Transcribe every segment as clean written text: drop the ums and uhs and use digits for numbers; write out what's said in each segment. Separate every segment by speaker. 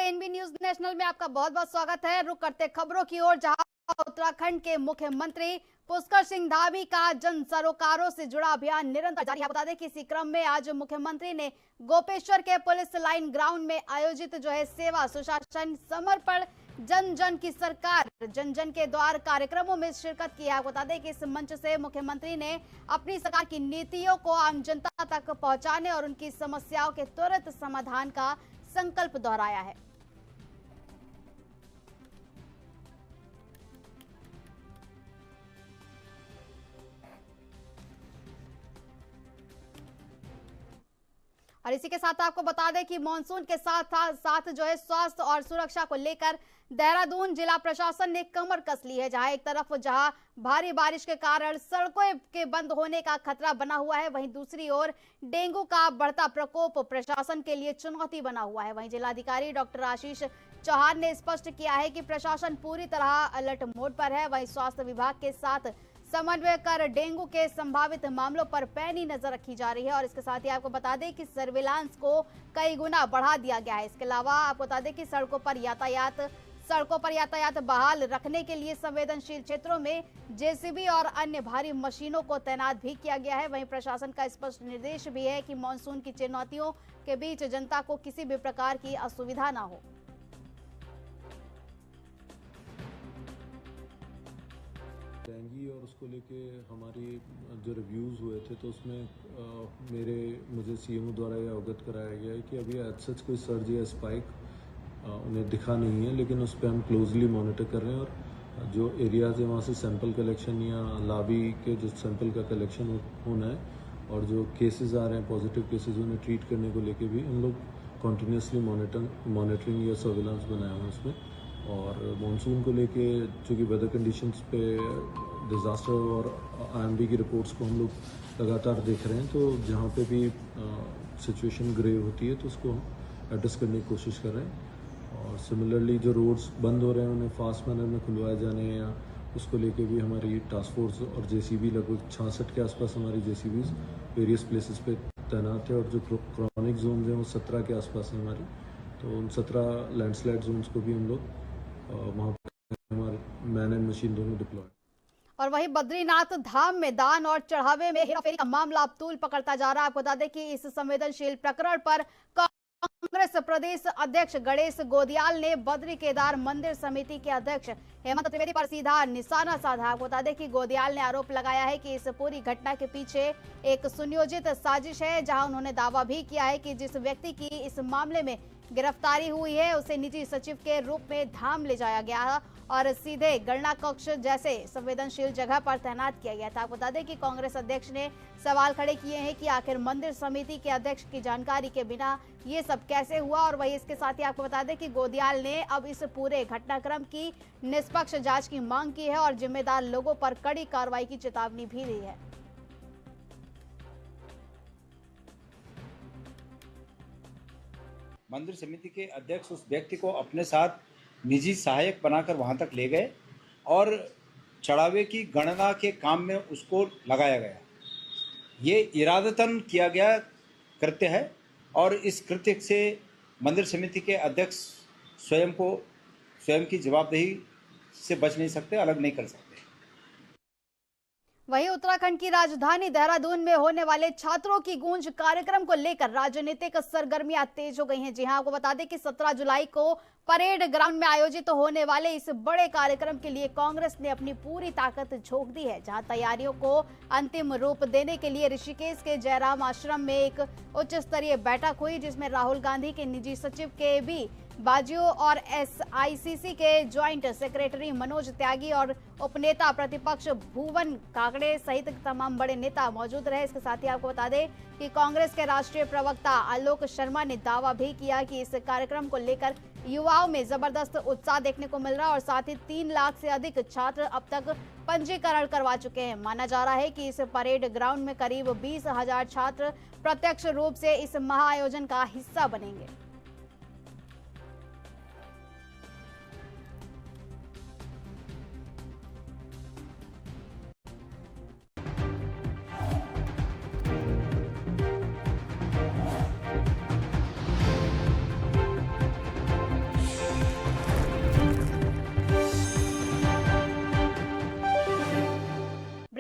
Speaker 1: NB news national में आपका बहुत बहुत स्वागत है। रुक करते खबरों की ओर, जहां उत्तराखंड के मुख्यमंत्री पुष्कर सिंह धामी का जन सरोकारों से जुड़ा अभियान निरंतर जारी है। बता दें कि इसी क्रम में आज मुख्यमंत्री ने गोपेश्वर के पुलिस लाइन ग्राउंड में आयोजित सेवा सुशासन समर्पण जन जन की सरकार जन जन के द्वार कार्यक्रमों में शिरकत की है। बता दें कि इस मंच से मुख्यमंत्री ने अपनी सरकार की नीतियों को आम जनता तक पहुंचाने और उनकी समस्याओं के त्वरित समाधान का संकल्प दोहराया है। और इसी के साथ आपको बता दें कि मानसून के साथ साथ स्वास्थ्य और सुरक्षा को लेकर देहरादून जिला प्रशासन ने कमर कस ली है। जहां एक तरफ भारी बारिश के कारण सड़कों के बंद होने का खतरा बना हुआ है, वहीं दूसरी ओर डेंगू का बढ़ता प्रकोप प्रशासन के लिए चुनौती बना हुआ है। वहीं जिलाधिकारी डॉक्टर आशीष चौहान ने स्पष्ट किया है कि प्रशासन पूरी तरह अलर्ट मोड पर है। वहीं स्वास्थ्य विभाग के साथ समन्वय कर डेंगू के संभावित मामलों पर पैनी नजर रखी जा रही है। और इसके साथ ही आपको बता दें कि सर्विलांस को कई गुना बढ़ा दिया गया है। इसके अलावा आपको बता दें कि सड़कों पर यातायात बहाल रखने के लिए संवेदनशील क्षेत्रों में जेसीबी और अन्य भारी मशीनों को तैनात भी किया गया है। वहीं प्रशासन का स्पष्ट निर्देश भी है कि मानसून की चुनौतियों के बीच जनता को किसी भी प्रकार की असुविधा न हो।
Speaker 2: डेंगू और उसको लेके हमारी जो रिव्यूज़ हुए थे तो उसमें मुझे सीएमओ द्वारा यह अवगत कराया गया है कि अभी एज सच कोई सर्ज या स्पाइक उन्हें दिखा नहीं है, लेकिन उस पर हम क्लोजली मॉनिटर कर रहे हैं। और जो एरियाज है वहाँ से सैंपल कलेक्शन या लावी के जो सैंपल का कलेक्शन होना है और जो केसेस आ रहे हैं पॉजिटिव केसेस उन्हें ट्रीट करने को लेके भी हम लोग कॉन्टीन्यूसली मॉनिटरिंग या सर्विलांस बनाए हुए हैं उसमें। और मानसून को लेके चूँकि वेदर कंडीशंस पे डिज़ास्टर और आईएमडी की रिपोर्ट्स को हम लोग लगातार देख रहे हैं, तो जहाँ पे भी सिचुएशन ग्रेव होती है तो उसको हम एड्रेस करने की कोशिश कर रहे हैं। और सिमिलरली जो रोड्स बंद हो रहे हैं उन्हें फास्ट मैनर में खुलवाए जाने या उसको लेके भी हमारी टास्क फोर्स और जेसीबी लगभग 66 के आसपास हमारी जेसीबीज वेरियस प्लेसेस पे तैनात है। और जो क्रॉनिक जोन हैं वो 17 के आसपास है हमारी, तो उन 17 लैंडस्लाइड जोन्स को भी हम लोग वहाँ पर हमारे मैन एंड मशीन दोनों डिप्लॉय।
Speaker 1: और वहीं बद्रीनाथ धाम में दान और चढ़ावे में हेराफेरी का मामला अब तूल पकड़ता जा रहा है। आपको बता दें कि इस संवेदनशील प्रकरण पर कांग्रेस प्रदेश अध्यक्ष गणेश गोदियाल ने बद्री केदार मंदिर समिति के अध्यक्ष हेमंत त्रिवेदी पर सीधा निशाना साधा। आपको बता दें कि गोदियाल ने आरोप लगाया है कि इस पूरी घटना के पीछे एक सुनियोजित साजिश है। जहां उन्होंने दावा भी किया है कि जिस व्यक्ति की इस मामले में गिरफ्तारी हुई है उसे निजी सचिव के रूप में धाम ले जाया गया और सीधे गणना कक्ष जैसे संवेदनशील जगह पर तैनात किया गया था। बता दें कि कांग्रेस अध्यक्ष ने सवाल खड़े किए हैं कि आखिर मंदिर समिति के अध्यक्ष की जानकारी के बिना ये सब कैसे हुआ। और वही इसके साथ ही आपको बता दें कि गोदियाल ने अब इस पूरे घटनाक्रम की निष्पक्ष जांच की मांग की है और जिम्मेदार लोगों पर कड़ी कार्रवाई की चेतावनी भी दी है।
Speaker 3: मंदिर समिति के अध्यक्ष उस व्यक्ति को अपने साथ निजी सहायक बनाकर वहां तक ले गए और चढ़ावे की गणना के काम में उसको लगाया गया। ये इरादतन किया गया कृत्य है और इस कृत्य से मंदिर समिति के अध्यक्ष स्वयं की जवाबदेही से बच नहीं सकते, अलग नहीं कर सकते।
Speaker 1: वहीं उत्तराखंड की राजधानी देहरादून में होने वाले छात्रों की गूंज कार्यक्रम को लेकर राजनीतिक सरगर्मियां तेज हो गई हैं। जी हां, आपको बता दें कि 17 जुलाई को परेड ग्राउंड में आयोजित होने वाले इस बड़े कार्यक्रम के लिए कांग्रेस ने अपनी पूरी ताकत झोंक दी है। जहां तैयारियों को अंतिम रूप देने के लिए ऋषिकेश के जयराम आश्रम में एक उच्च स्तरीय बैठक हुई, जिसमें राहुल गांधी के निजी सचिव के बी बाजियो और SICC के ज्वाइंट सेक्रेटरी मनोज त्यागी और उपनेता प्रतिपक्ष भुवन काकड़े सहित तमाम बड़े नेता मौजूद रहे। इसके साथ ही आपको बता दें कि कांग्रेस के राष्ट्रीय प्रवक्ता आलोक शर्मा ने दावा भी किया कि इस कार्यक्रम को लेकर युवाओं में जबरदस्त उत्साह देखने को मिल रहा है और साथ ही 3 लाख से अधिक छात्र अब तक पंजीकरण करवा चुके हैं। माना जा रहा है कि इस परेड ग्राउंड में करीब 20,000 छात्र प्रत्यक्ष रूप से इस महाआयोजन का हिस्सा बनेंगे।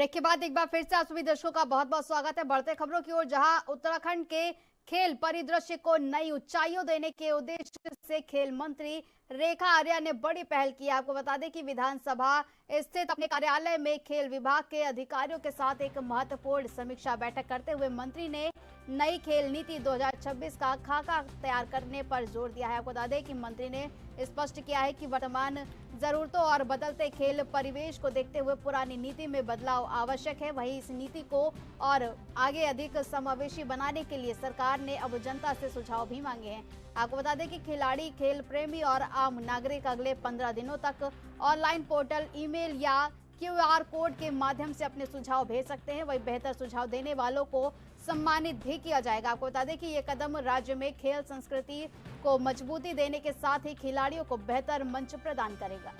Speaker 1: ब्रेक के बाद एक बार फिर से आप सभी दर्शकों का बहुत बहुत स्वागत है। बढ़ते खबरों की ओर, जहां उत्तराखंड के खेल परिदृश्य को नई ऊंचाइयों देने के उद्देश्य से खेल मंत्री रेखा आर्या ने बड़ी पहल की है। आपको बता दें कि विधानसभा स्थित अपने कार्यालय में खेल विभाग के अधिकारियों के साथ एक महत्वपूर्ण समीक्षा बैठक करते हुए मंत्री ने नई खेल नीति 2026 का खाका तैयार करने पर जोर दिया है। आपको बता दें कि मंत्री ने स्पष्ट किया है कि वर्तमान जरूरतों और बदलते खेल परिवेश को देखते हुए पुरानी नीति में बदलाव आवश्यक है। वहीं इस नीति को और आगे अधिक समावेशी बनाने के लिए सरकार ने अब जनता से सुझाव भी मांगे हैं। आपको बता दें कि खिलाड़ी, खेल प्रेमी और आम नागरिक अगले 15 दिनों तक ऑनलाइन पोर्टल, ईमेल या QR कोड के माध्यम से अपने सुझाव भेज सकते हैं। वही बेहतर सुझाव देने वालों को सम्मानित भी किया जाएगा। आपको बता दें कि ये कदम राज्य में खेल संस्कृति को मजबूती देने के साथ ही खिलाड़ियों को बेहतर मंच प्रदान करेगा।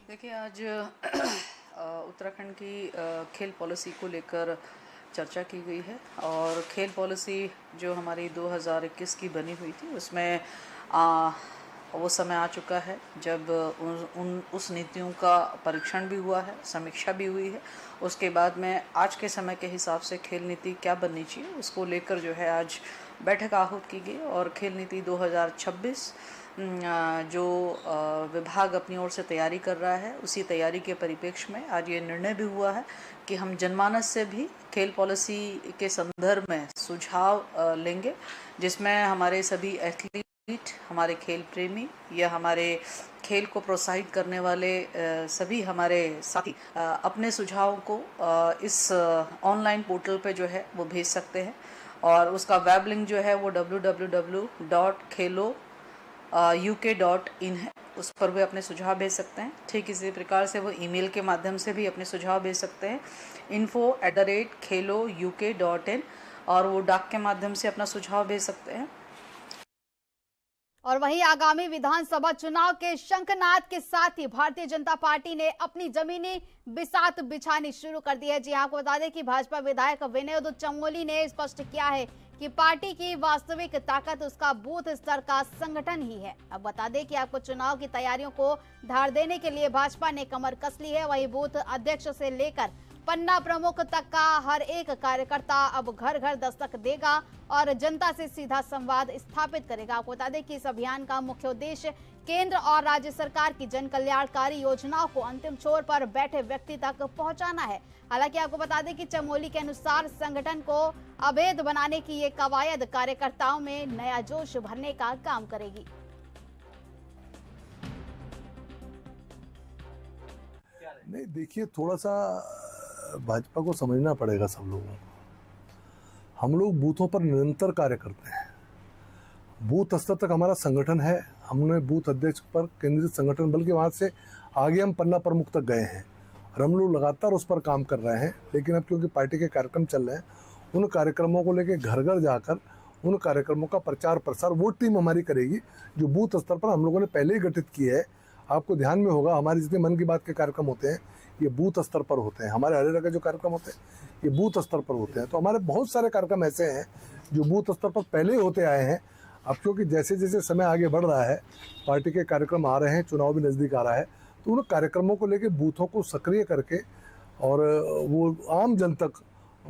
Speaker 4: देखिए, आज उत्तराखंड की खेल पॉलिसी को लेकर चर्चा की गई है और खेल पॉलिसी जो हमारी 2021 की बनी हुई थी उसमें वो समय आ चुका है जब उस नीतियों का परीक्षण भी हुआ है, समीक्षा भी हुई है। उसके बाद में आज के समय के हिसाब से खेल नीति क्या बननी चाहिए उसको लेकर जो है आज बैठक आहूत की गई और खेल नीति 2026 जो विभाग अपनी ओर से तैयारी कर रहा है उसी तैयारी के परिप्रेक्ष्य में आज ये निर्णय भी हुआ है कि हम जनमानस से भी खेल पॉलिसी के संदर्भ में सुझाव लेंगे, जिसमें हमारे सभी एथलीट, हमारे खेल प्रेमी या हमारे खेल को प्रोत्साहित करने वाले सभी हमारे साथी अपने सुझावों को इस ऑनलाइन पोर्टल पे जो है वो भेज सकते हैं और उसका वेब लिंक जो है वो www.khelo.uk.in है। उस पर भी अपने सुझाव भेज सकते हैं। ठीक इसी प्रकार से वो ईमेल के माध्यम से भी अपने सुझाव भेज सकते हैं info@khelo.uk.in और वो डाक के माध्यम से अपना सुझाव भेज सकते हैं।
Speaker 1: और वहीं आगामी विधानसभा चुनाव के शंखनाद के साथ ही भारतीय जनता पार्टी ने अपनी जमीनी बिसात बिछानी शुरू कर दी है। जी आपको बता दें कि भाजपा विधायक विनोद चमोली ने स्पष्ट किया है कि पार्टी की वास्तविक ताकत उसका बूथ स्तर का संगठन ही है। अब बता दें कि आपको चुनाव की तैयारियों को धार देने के लिए भाजपा ने कमर कस ली है। वही बूथ अध्यक्ष से लेकर पन्ना प्रमुख तक का हर एक कार्यकर्ता अब घर घर दस्तक देगा और जनता से सीधा संवाद स्थापित करेगा। आपको बता दें कि इस अभियान का मुख्य उद्देश्य केंद्र और राज्य सरकार की जन कल्याणकारी योजनाओं को अंतिम छोर पर बैठे व्यक्ति तक पहुंचाना है। हालांकि आपको बता दें कि चमोली के अनुसार संगठन को अभेद बनाने की ये कवायद कार्यकर्ताओं में नया जोश भरने का काम करेगी।
Speaker 5: नहीं, देखिए, थोड़ा सा भाजपा को समझना पड़ेगा सब लोगों को। हम लोग बूथों पर निरंतर कार्य करते हैं। बूथ स्तर तक हमारा संगठन है। हमने बूथ अध्यक्ष पर केंद्रित संगठन, बल्कि वहाँ से आगे हम पन्ना प्रमुख तक गए हैं और हम लोग लगातार उस पर काम कर रहे हैं। लेकिन अब क्योंकि पार्टी के कार्यक्रम चल रहे हैं, उन कार्यक्रमों को लेकर घर घर जाकर उन कार्यक्रमों का प्रचार प्रसार वो टीम हमारी करेगी जो बूथ स्तर पर हम लोगों ने पहले ही गठित की है। आपको ध्यान में होगा, हमारे जितने मन की बात के कार्यक्रम होते हैं ये बूथ स्तर पर होते हैं। हमारे हरे रंग के जो कार्यक्रम होते हैं ये बूथ स्तर पर होते हैं। तो हमारे बहुत सारे कार्यक्रम ऐसे हैं जो बूथ स्तर पर पहले ही होते आए हैं। अब क्योंकि जैसे जैसे समय आगे बढ़ रहा है, पार्टी के कार्यक्रम आ रहे हैं, चुनाव भी नज़दीक आ रहा है, तो उन कार्यक्रमों को लेकर बूथों को सक्रिय करके और वो आम जन तक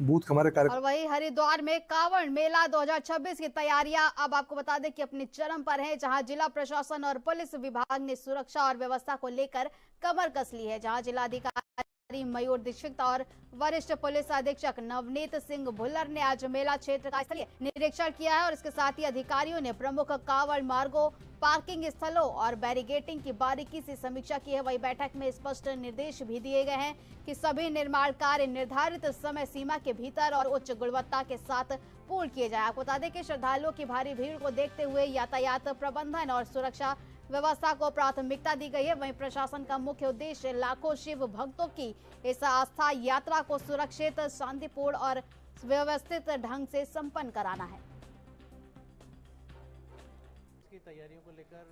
Speaker 5: बूथ हमारे कार्यक्रम।
Speaker 1: और वही हरिद्वार में कांवड़ मेला 2026 की तैयारियां अब आपको बता दें कि अपने चरम पर है, जहां जिला प्रशासन और पुलिस विभाग ने सुरक्षा और व्यवस्था को लेकर कमर कस ली है। जहां जिलाधिकारी मयूर दीक्षित और वरिष्ठ पुलिस अधीक्षक नवनीत सिंह भुल्लर ने आज मेला क्षेत्र का स्थलीय निरीक्षण किया है और इसके साथ ही अधिकारियों ने प्रमुख कांवड़ मार्गों, पार्किंग स्थलों और बैरिकेटिंग की बारीकी से समीक्षा की है। वही बैठक में स्पष्ट निर्देश भी दिए गए हैं कि सभी निर्माण कार्य निर्धारित समय सीमा के भीतर और उच्च गुणवत्ता के साथ पूर्ण किए जाए। आपको बता दें कि श्रद्धालुओं की भारी भीड़ को देखते हुए यातायात प्रबंधन और सुरक्षा व्यवस्था को प्राथमिकता दी गई है। वहीं प्रशासन का मुख्य उद्देश्य लाखों शिव भक्तों की इस आस्था यात्रा को सुरक्षित, शांतिपूर्ण और व्यवस्थित ढंग से संपन्न कराना है।
Speaker 6: की तैयारियों को लेकर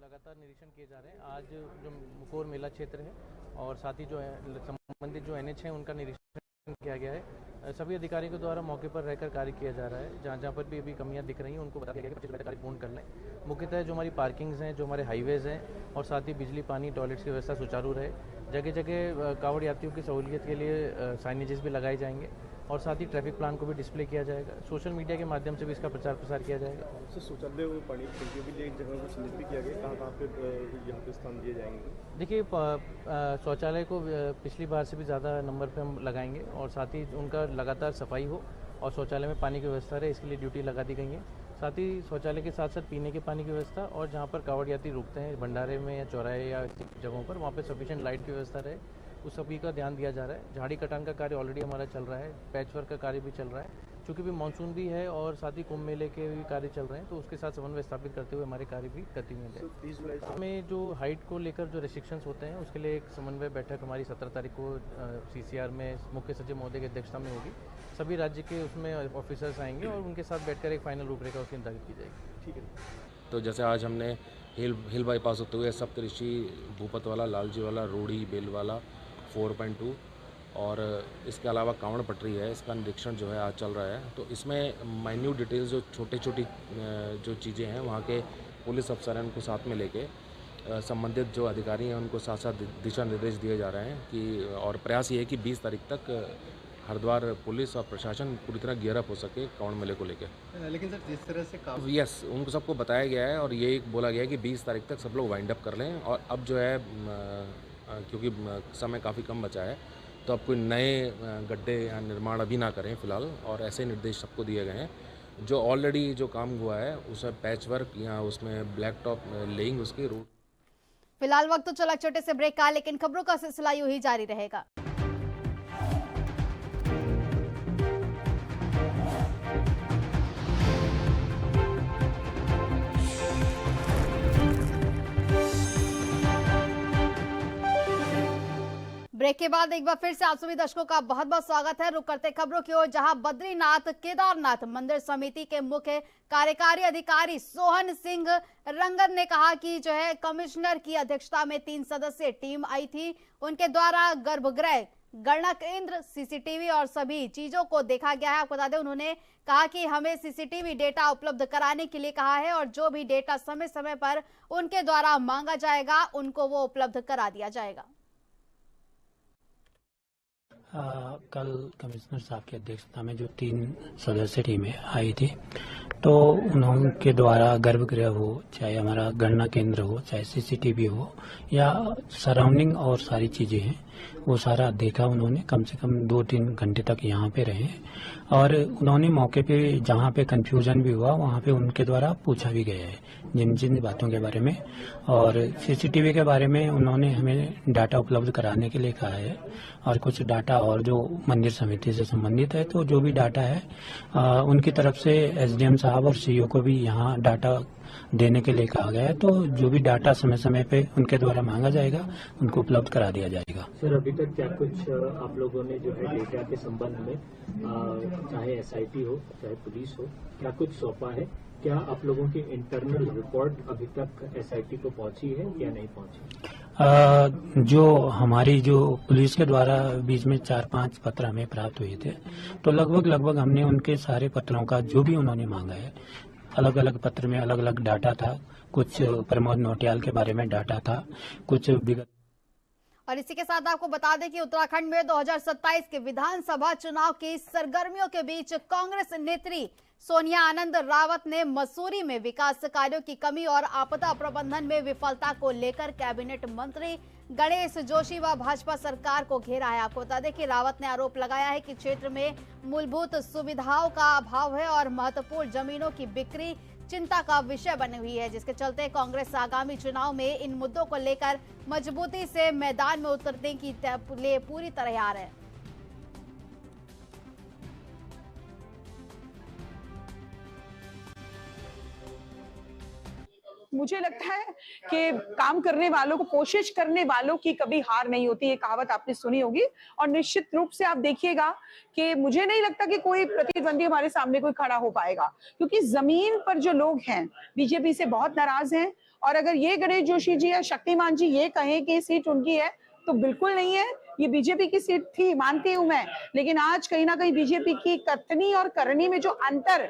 Speaker 6: लगातार निरीक्षण किए जा रहे हैं। आज जो मुकोर मेला क्षेत्र है और साथ ही जो है संबंधित जो NH है उनका निरीक्षण किया गया है। सभी अधिकारियों के द्वारा मौके पर रहकर कार्य किया जा रहा है। जहाँ जहाँ पर भी अभी कमियां दिख रही हैं उनको बता दिया गया कि 25 कार्य पूर्ण कर लें। मुख्यतः जो हमारी पार्किंग्स हैं, जो हमारे हाईवेज़ हैं और साथ ही बिजली, पानी, टॉयलेट्स की व्यवस्था सुचारू रहे। जगह जगह कांवड़ यात्रियों की सहूलियत के लिए साइनेजेस भी लगाए जाएंगे और साथ ही ट्रैफिक प्लान को भी डिस्प्ले किया जाएगा। सोशल मीडिया के माध्यम से भी इसका प्रचार प्रसार किया जाएगा।
Speaker 7: सर, शौचालय और पानी की टंकियों के लिए एक जगह को चिन्हित भी किया गया, कहाँ पे यहाँ पे स्थान दिए जाएंगे?
Speaker 6: देखिए, शौचालय को पिछली बार से भी ज़्यादा नंबर पे हम लगाएंगे और साथ ही उनका लगातार सफाई हो और शौचालय में पानी की व्यवस्था रहे, इसके लिए ड्यूटी लगा दी गई है। साथ ही शौचालय के साथ साथ पीने के पानी की व्यवस्था और जहाँ पर कांवड़ यात्री रुकते हैं भंडारे में या चौराहे या जगहों पर, वहाँ पर सफिशिएंट लाइट की व्यवस्था रहे, उस सभी का ध्यान दिया जा रहा है। झाड़ी कटान का कार्य ऑलरेडी हमारा चल रहा है, पैच वर्क का कार्य भी चल रहा है। चूँकि भी मानसून भी है और साथ ही कुंभ मेले के भी कार्य चल रहे हैं, तो उसके साथ समन्वय स्थापित करते हुए हमारे कार्य भी गति में है।
Speaker 7: 30 जुलाई
Speaker 6: हमें जो हाइट को लेकर जो रेस्ट्रिक्शंस होते हैं उसके लिए एक समन्वय बैठक हमारी 17 तारीख को CCR में मुख्य सचिव महोदय की अध्यक्षता में होगी। सभी राज्य के उसमें ऑफिसर्स आएंगे और उनके साथ बैठकर एक फाइनल रूपरेखा उसकी निर्धारित की जाएगी।
Speaker 7: ठीक है।
Speaker 8: तो जैसे आज हमने हिल बाईपास होते हुए सप्तऋषि, भूपतवाला, लालजीवाला, रोड़ी, बेलवाला 4.2 और इसके अलावा कांवड़ पटरी है, इसका निरीक्षण जो है आज चल रहा है। तो इसमें माइन्यूट डिटेल्स जो छोटी जो चीज़ें हैं वहाँ के पुलिस अफसर हैं उनको साथ में लेके संबंधित जो अधिकारी हैं उनको साथ साथ दिशा निर्देश दिए जा रहे हैं कि, और प्रयास ये है कि 20 तारीख तक हरिद्वार पुलिस और प्रशासन पूरी तरह गियर अप हो सके कांवड़ मेले को लेकर।
Speaker 7: लेकिन सर, जिस तरह से
Speaker 8: यस, उनको सबको बताया गया है और ये बोला गया है कि 20 तारीख तक सब लोग वाइंड अप कर लें। और अब जो है क्योंकि समय काफ़ी कम बचा है तो अब कोई नए गड्ढे या निर्माण अभी ना करें फ़िलहाल, और ऐसे निर्देश सबको दिए गए हैं। जो ऑलरेडी जो काम हुआ है उसमें पैच वर्क या उसमें ब्लैक टॉप लेइंग उसकी रूट।
Speaker 1: फिलहाल वक्त तो चला छोटे से ब्रेक का, लेकिन खबरों का सिलसिला यूं ही जारी रहेगा। ब्रेक के बाद एक बार फिर से आप सभी दर्शकों का बहुत बहुत स्वागत है। रुक करते खबरों की ओर, जहां बद्रीनाथ केदारनाथ मंदिर समिति के मुख्य कार्यकारी अधिकारी सोहन सिंह रंगत ने कहा कि जो है कमिश्नर की अध्यक्षता में 3 सदस्यीय टीम आई थी। उनके द्वारा गर्भगृह, गणना केंद्र, CCTV और सभी चीजों को देखा गया है। आपको बता दें, उन्होंने कहा कि हमें CCTV डेटा उपलब्ध कराने के लिए कहा है और जो भी डेटा समय समय पर उनके द्वारा मांगा जाएगा उनको वो उपलब्ध करा दिया जाएगा।
Speaker 9: कल कमिश्नर साहब की अध्यक्षता में जो 3 सदस्यीय टीमें आई थी, तो उनके द्वारा गर्भगृह हो, चाहे हमारा गणना केंद्र हो, चाहे CCTV हो या सराउंडिंग और सारी चीजें हैं, वो सारा देखा उन्होंने। कम से कम 2-3 घंटे तक यहाँ पे रहे और उन्होंने मौके पे जहाँ पे कंफ्यूजन भी हुआ वहाँ पे उनके द्वारा पूछा भी गया है जिन जिन बातों के बारे में, और CCTV के बारे में उन्होंने हमें डाटा उपलब्ध कराने के लिए कहा है और कुछ डाटा और जो मंदिर समिति से संबंधित है, तो जो भी डाटा है उनकी तरफ से SDM साहब और CO को भी यहाँ डाटा देने के लिए कहा गया है। तो जो भी डाटा समय समय पे उनके द्वारा मांगा जाएगा उनको उपलब्ध करा दिया जाएगा।
Speaker 10: सर, अभी तक क्या कुछ आप लोगों ने जो है डेटा के संबंध में, चाहे SIT हो चाहे पुलिस हो, क्या कुछ सौंपा है? क्या आप लोगों की इंटरनल रिपोर्ट अभी तक SIT को पहुंची है या नहीं पहुंची?
Speaker 9: जो हमारी जो पुलिस के द्वारा बीच में 4-5 पत्र हमें प्राप्त हुए थे, तो लगभग हमने उनके सारे पत्रों का जो भी उन्होंने मांगा है, अलग अलग पत्र में अलग अलग डाटा था। कुछ प्रमोद नौटियाल के बारे में डाटा था, कुछ विगत।
Speaker 1: और इसी के साथ आपको बता दें कि उत्तराखंड में 2027 के विधानसभा चुनाव की सरगर्मियों के बीच कांग्रेस नेत्री सोनिया आनंद रावत ने मसूरी में विकास कार्यों की कमी और आपदा प्रबंधन में विफलता को लेकर कैबिनेट मंत्री गणेश जोशी व भाजपा सरकार को घेरा है। आपको बता दें कि रावत ने आरोप लगाया है कि क्षेत्र में मूलभूत सुविधाओं का अभाव है और महत्वपूर्ण जमीनों की बिक्री चिंता का विषय बनी हुई है, जिसके चलते कांग्रेस आगामी चुनाव में इन मुद्दों को लेकर मजबूती से मैदान में उतरने की लिए पूरी तैयार है।
Speaker 11: मुझे लगता है कि काम करने वालों को, कोशिश करने वालों की कभी हार नहीं होती, ये कहावत आपने सुनी होगी। और निश्चित रूप से आप देखिएगा कि मुझे नहीं लगता कि कोई प्रतिद्वंदी हमारे सामने कोई खड़ा हो पाएगा, क्योंकि जमीन पर जो लोग हैं बीजेपी से बहुत नाराज हैं। और अगर ये गणेश जोशी जी या शक्तिमान जी ये कहें कि सीट उनकी है, तो बिल्कुल नहीं है। ये बीजेपी की सीट थी, मानती हूं मैं, लेकिन आज कहीं ना कहीं बीजेपी की कथनी और करनी में जो अंतर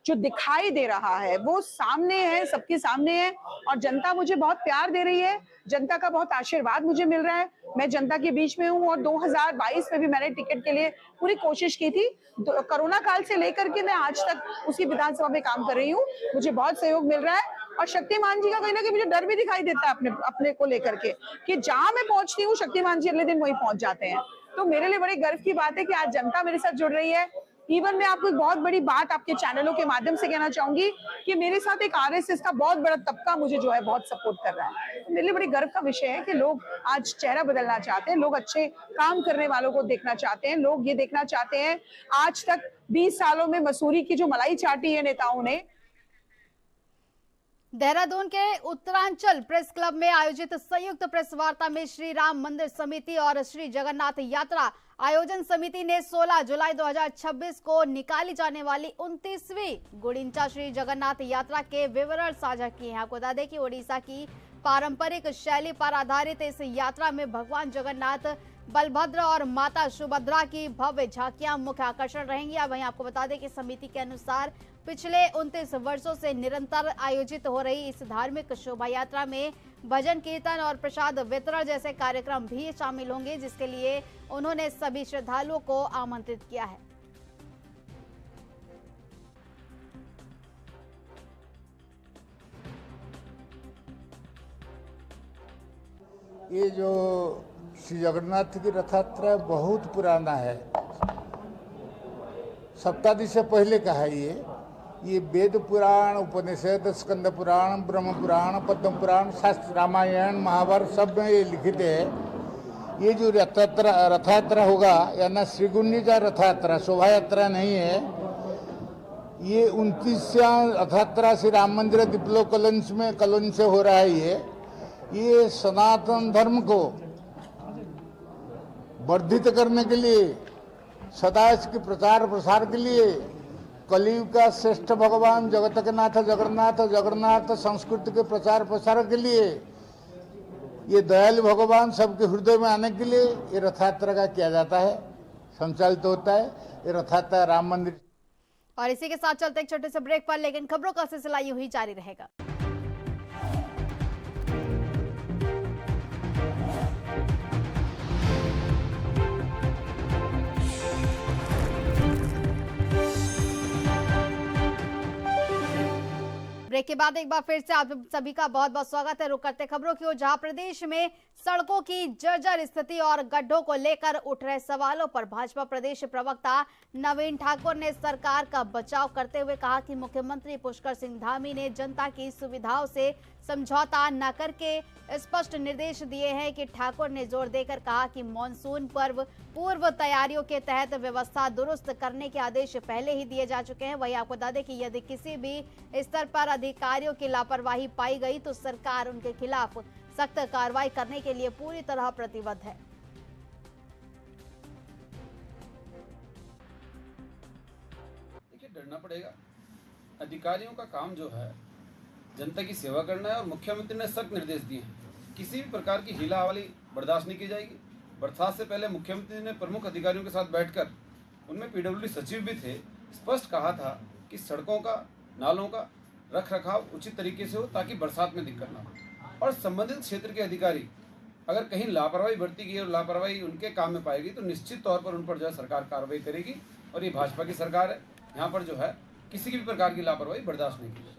Speaker 11: जो दिखाई दे रहा है वो सामने है, सबके सामने है। और जनता मुझे बहुत प्यार दे रही है, जनता का बहुत आशीर्वाद मुझे मिल रहा है। मैं जनता के बीच में हूँ और 2022 में भी मैंने टिकट के लिए पूरी कोशिश की थी। कोरोना काल से लेकर के मैं आज तक उसी विधानसभा में काम कर रही हूँ, मुझे बहुत सहयोग मिल रहा है। और शक्तिमान जी का कहीं ना कहीं मुझे डर भी दिखाई देता है अपने को लेकर के, कि जहां मैं पहुंचती हूँ शक्तिमान जी अगले दिन वहीं पहुंच जाते हैं। तो मेरे लिए बड़े गर्व की बात है कि आज जनता मेरे साथ जुड़ रही है। इवन मैं आपको एक बहुत बड़ी बात आपके चैनलों के माध्यम से कहना चाहूंगी कि मेरे साथ एक आरएसएस का बहुत बड़ा तबका मुझे जो है बहुत सपोर्ट कर रहा है। तो मेरे लिए बड़ी गर्व का विषय है कि लोग आज चेहरा बदलना चाहते हैं, लोग अच्छे काम करने वालों को देखना चाहते हैं, लोग ये देखना चाहते हैं। आज तक 20 सालों में मसूरी की जो मलाई चाटी है नेताओं ने।
Speaker 1: देहरादून के उत्तरांचल प्रेस क्लब में आयोजित संयुक्त प्रेस वार्ता में श्री राम मंदिर समिति और श्री जगन्नाथ यात्रा आयोजन समिति ने 16 जुलाई 2026 को निकाली जाने वाली 29वीं गुड़िंचा श्री जगन्नाथ यात्रा के विवरण साझा किए हैं। आपको बता दें कि ओडिशा की पारंपरिक शैली पर आधारित इस यात्रा में भगवान जगन्नाथ, बलभद्र और माता सुभद्रा की भव्य झांकियां मुख्य आकर्षण रहेंगी। अब वहीं आपको बता दें कि समिति के अनुसार पिछले 29 वर्षों से निरंतर आयोजित हो रही इस धार्मिक शोभा यात्रा में भजन कीर्तन और प्रसाद वितरण जैसे कार्यक्रम भी शामिल होंगे, जिसके लिए उन्होंने सभी श्रद्धालुओं को आमंत्रित किया है।
Speaker 12: ये जो श्री जगन्नाथ की रथ यात्रा बहुत पुराना है, सप्तादी से पहले का है। ये वेद पुराण, उपनिषद, स्कंद पुराण, ब्रह्म पुराण, पद्म पुराण, शास्त्र, रामायण, महाभारत सब में ये लिखित है। ये जो रथ यात्रा होगा या ना श्री गुंडीचा रथ यात्रा, शोभा यात्रा नहीं है। ये 29वां रथ यात्रा श्री राम मंदिर दीपलो कलोन से हो रहा है। ये सनातन धर्म को वर्धित करने के लिए, सदा इसके प्रचार प्रसार के लिए, कलयुग का श्रेष्ठ भगवान जगत के नाथ जगन्नाथ संस्कृति के प्रचार प्रसार के लिए, ये दयालु भगवान सबके हृदय में आने के लिए ये रथ यात्रा का किया जाता है, संचालित होता है। ये रथ यात्रा राम मंदिर।
Speaker 1: और इसी के साथ चलते एक छोटे से ब्रेक पर, लेकिन खबरों का सिलसिला यूं ही जारी रहेगा। ब्रेक के बाद एक बार फिर से आप सभी का बहुत बहुत स्वागत है। रुक करते खबरों की ओर, जहां प्रदेश में सड़कों की जर्जर स्थिति और गड्ढों को लेकर उठ रहे सवालों पर भाजपा प्रदेश प्रवक्ता नवीन ठाकुर ने सरकार का बचाव करते हुए कहा कि मुख्यमंत्री पुष्कर सिंह धामी ने जनता की सुविधाओं से समझौता न करके स्पष्ट निर्देश दिए हैं। कि ठाकुर ने जोर देकर कहा कि मानसून पर्व पूर्व तैयारियों के तहत व्यवस्था दुरुस्त करने के आदेश पहले ही दिए जा चुके हैं। वहीं आपको बता दें कि यदि किसी भी स्तर पर अधिकारियों की लापरवाही पाई गई तो सरकार उनके खिलाफ सख्त कार्रवाई करने के लिए पूरी तरह प्रतिबद्ध है।
Speaker 13: देखिए, डरना पड़ेगा। अधिकारियों का काम जो है जनता की सेवा करना है और मुख्यमंत्री ने सख्त निर्देश दिए हैं, किसी भी प्रकार की हिलावाली बर्दाश्त नहीं की जाएगी। बरसात से पहले मुख्यमंत्री ने प्रमुख अधिकारियों के साथ बैठकर, उनमें पीडब्ल्यूडी सचिव भी थे, स्पष्ट कहा था कि सड़कों का, नालों का रख रखाव उचित तरीके से हो ताकि बरसात में दिक्कत ना हो। और संबंधित क्षेत्र के अधिकारी अगर कहीं लापरवाही बरती गई और लापरवाही उनके काम में पाएगी तो निश्चित तौर पर उन पर जो है सरकार कार्रवाई करेगी। और ये भाजपा की सरकार है, यहाँ पर जो है किसी भी प्रकार की लापरवाही बर्दाश्त नहीं की जाएगी।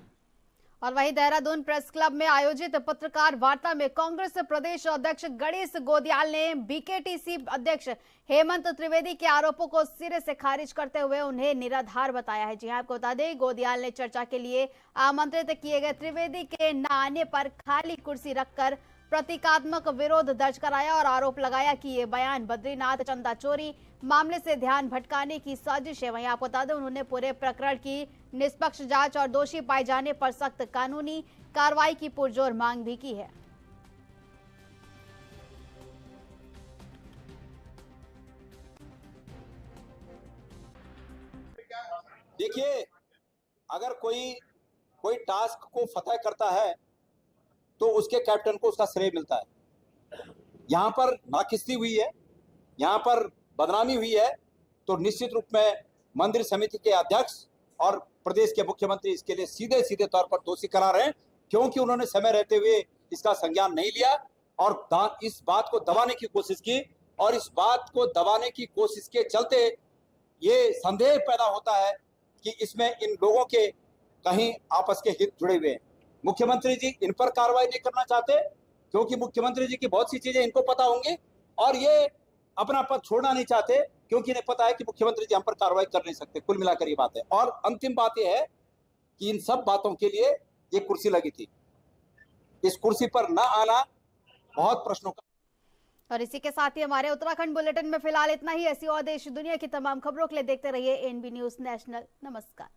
Speaker 1: और वहीं देहरादून प्रेस क्लब में आयोजित पत्रकार वार्ता में कांग्रेस प्रदेश अध्यक्ष गणेश गोदियाल ने बीकेटीसी अध्यक्ष हेमंत त्रिवेदी के आरोपों को सिरे से खारिज करते हुए उन्हें निराधार बताया है। जी हां, आपको बता दें, गोदियाल ने चर्चा के लिए आमंत्रित किए गए त्रिवेदी के न आने पर खाली कुर्सी रखकर प्रतीकात्मक विरोध दर्ज कराया और आरोप लगाया कि ये बयान बद्रीनाथ चंदा चोरी मामले से ध्यान भटकाने की साजिश है। वहीं आपको बता दें, उन्होंने पूरे प्रकरण की निष्पक्ष जांच और दोषी पाए जाने पर सख्त कानूनी कार्रवाई की पुरजोर मांग भी की है।
Speaker 14: देखिए, अगर कोई टास्क को फतह करता है तो उसके कैप्टन को उसका श्रेय मिलता है। यहां पर नाकिस्ती हुई है, यहाँ पर बदनामी हुई है तो निश्चित रूप में मंदिर समिति के अध्यक्ष और प्रदेश के मुख्यमंत्री इसके लिए सीधे सीधे तौर पर दोषी करार हैं, क्योंकि उन्होंने समय रहते हुए इसका संज्ञान नहीं लिया और इस बात को दबाने की कोशिश की, और इस बात को दबाने की कोशिश के चलते ये संदेह पैदा होता है कि इसमें इन लोगों के कहीं आपस के हित जुड़े हुए हैं। मुख्यमंत्री जी इन पर कार्रवाई नहीं करना चाहते, क्योंकि मुख्यमंत्री जी की बहुत सी चीजें इनको पता होंगी, और ये अपना पद छोड़ना नहीं चाहते, क्योंकि इन्हें पता है कि मुख्यमंत्री जी हम पर कार्रवाई कर नहीं सकते। कुल मिलाकर ये बात है। और अंतिम बात यह है कि इन सब बातों के लिए ये कुर्सी लगी थी, इस कुर्सी पर न आना बहुत प्रश्नों का।
Speaker 1: और इसी के साथ ही हमारे उत्तराखंड बुलेटिन में फिलहाल इतना ही। ऐसी और देश दुनिया की तमाम खबरों के लिए देखते रहिए एनबी न्यूज नेशनल। नमस्कार।